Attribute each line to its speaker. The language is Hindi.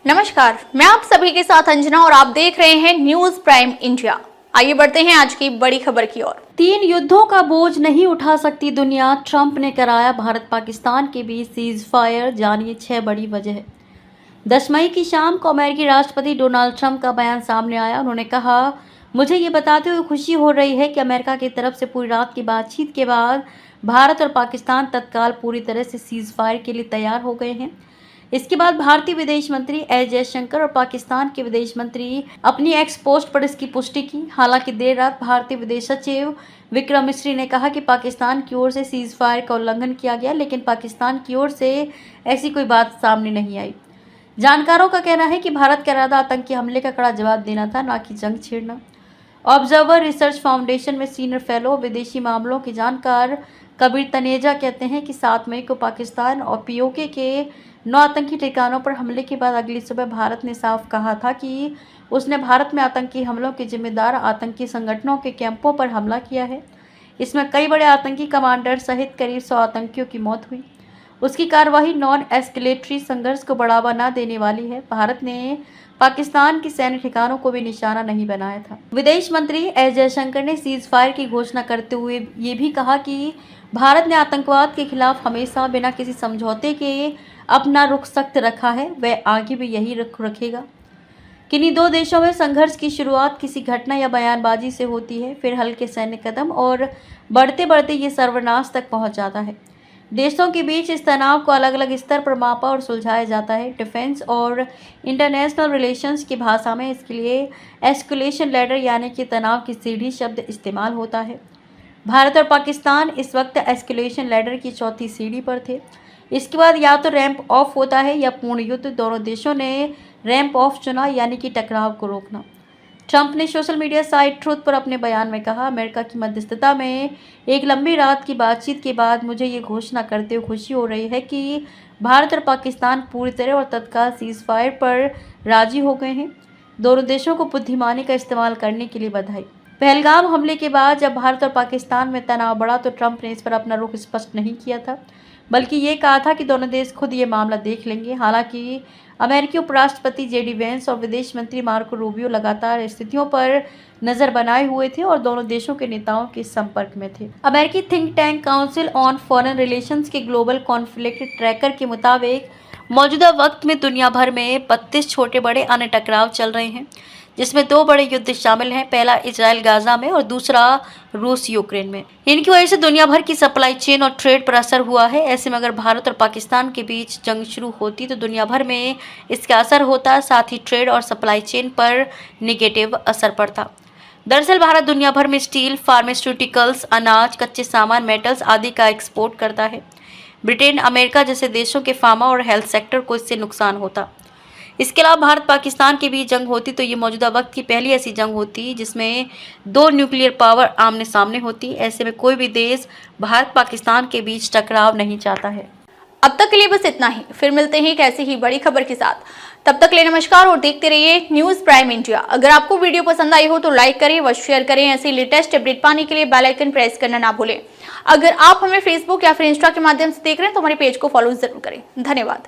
Speaker 1: नमस्कार, मैं आप सभी के साथ अंजना और आप देख रहे हैं न्यूज प्राइम इंडिया। आइए बढ़ते हैं आज की बड़ी खबर की ओर।
Speaker 2: 3 युद्धों का बोझ नहीं उठा सकती दुनिया, ट्रंप ने कराया भारत पाकिस्तान के बीच सीज फायर, जानिए 6 बड़ी वजह। 10 मई की शाम को अमेरिकी राष्ट्रपति डोनाल्ड ट्रंप का बयान सामने आया। उन्होंने कहा, मुझे ये बताते हुए खुशी हो रही है कि अमेरिका की तरफ से पूरी रात की बातचीत के बाद भारत और पाकिस्तान तत्काल पूरी तरह से सीज फायर के लिए तैयार हो गए हैं। इसके बाद भारतीय विदेश मंत्री एस जयशंकर और पाकिस्तान के विदेश मंत्री अपनी एक्स पोस्ट पर इसकी पुष्टि की। हालांकि देर रात भारतीय विदेश सचिव विक्रम मिस्री ने कहा कि पाकिस्तान की ओर से सीज फायर का उल्लंघन किया गया, लेकिन पाकिस्तान की ओर से ऐसी कोई बात सामने नहीं आई। जानकारों का कहना है कि भारत का इरादा आतंकी हमले का कड़ा जवाब देना था, न कि जंग छेड़ना। ऑब्जर्वर रिसर्च फाउंडेशन में सीनियर फेलो विदेशी मामलों के जानकार कबीर तनेजा कहते हैं कि 7 मई को पाकिस्तान और पीओके के 9 आतंकी ठिकानों पर हमले के बाद अगली सुबह भारत ने साफ कहा था कि उसने भारत में आतंकी हमलों के जिम्मेदार आतंकी संगठनों के कैंपों पर हमला किया है। इसमें कई बड़े आतंकी कमांडर सहित करीब 100 आतंकियों की मौत हुई। उसकी कार्रवाई नॉन एस्केलेटरी संघर्ष को बढ़ावा न देने वाली है। भारत ने पाकिस्तान की सैन्य ठिकानों को भी निशाना नहीं बनाया था। विदेश मंत्री एस जयशंकर ने सीज फायर की घोषणा करते हुए ये भी कहा कि भारत ने आतंकवाद के खिलाफ हमेशा बिना किसी समझौते के अपना रुख सख्त रखा है, वह आगे भी यही रुख रखेगा। किन्हीं 2 देशों में संघर्ष की शुरुआत किसी घटना या बयानबाजी से होती है, फिर हल्के सैन्य कदम और बढ़ते बढ़ते ये सर्वनाश तक पहुंच जाता है। देशों के बीच इस तनाव को अलग अलग स्तर पर मापा और सुलझाया जाता है। डिफेंस और इंटरनेशनल रिलेशंस की भाषा में इसके लिए एस्केलेशन लैडर यानी कि तनाव की सीढ़ी शब्द इस्तेमाल होता है। भारत और पाकिस्तान इस वक्त एस्केलेशन लैडर की 4थी सीढ़ी पर थे। इसके बाद या तो रैंप ऑफ होता है या पूर्ण युद्ध। दोनों देशों ने रैंप ऑफ चुना, यानी कि टकराव को रोकना। ट्रंप ने सोशल मीडिया साइट ट्रूथ पर अपने बयान में कहा, अमेरिका की मध्यस्थता में एक लंबी रात की बातचीत के बाद मुझे ये घोषणा करते हुए खुशी हो रही है कि भारत और पाकिस्तान पूरी तरह और तत्काल सीज फायर पर राजी हो गए हैं। दोनों देशों को बुद्धिमानी का इस्तेमाल करने के लिए बधाई। पहलगाम हमले के बाद जब भारत और पाकिस्तान में तनाव बढ़ा तो ट्रंप ने इस पर अपना रुख स्पष्ट नहीं किया था, बल्कि ये कहा था कि दोनों देश खुद ये मामला देख लेंगे। हालांकि अमेरिकी उपराष्ट्रपति जेडी वेंस और विदेश मंत्री मार्को रूबियो लगातार स्थितियों पर नजर बनाए हुए थे और दोनों देशों के नेताओं के संपर्क में थे। अमेरिकी think tank council on foreign relations के ग्लोबल कॉन्फ्लिक्ट ट्रैकर के मुताबिक मौजूदा वक्त में दुनिया भर में 32 छोटे बड़े अन्य टकराव चल रहे हैं, जिसमें 2 बड़े युद्ध शामिल हैं। पहला इजराइल गाजा में और दूसरा रूस यूक्रेन में। इनकी वजह से दुनिया भर की सप्लाई चेन और ट्रेड पर असर हुआ है। ऐसे में अगर भारत और पाकिस्तान के बीच जंग शुरू होती तो दुनिया भर में इसका असर होता, साथ ही ट्रेड और सप्लाई चेन पर निगेटिव असर पड़ता। दरअसल भारत दुनिया भर में स्टील, फार्मास्यूटिकल्स, अनाज, कच्चे सामान, मेटल्स आदि का एक्सपोर्ट करता है। ब्रिटेन, अमेरिका जैसे देशों के फार्मा और हेल्थ सेक्टर को इससे नुकसान होता। इसके अलावा भारत पाकिस्तान के बीच जंग होती तो ये मौजूदा वक्त की पहली ऐसी जंग होती जिसमें 2 न्यूक्लियर पावर आमने सामने होती। ऐसे में कोई भी देश भारत पाकिस्तान के बीच टकराव नहीं चाहता है।
Speaker 1: अब तक के लिए बस इतना ही, फिर मिलते हैं एक ऐसी ही बड़ी खबर के साथ। तब तक के लिए नमस्कार और देखते रहिए न्यूज प्राइम इंडिया। अगर आपको वीडियो पसंद आई हो तो लाइक करें व शेयर करें। ऐसी लेटेस्ट अपडेट पाने के लिए बेल आइकन प्रेस करना ना भूलें। अगर आप हमें फेसबुक या फिर इंस्टा के माध्यम से देख रहे हैं तो हमारे पेज को फॉलो जरूर करें। धन्यवाद।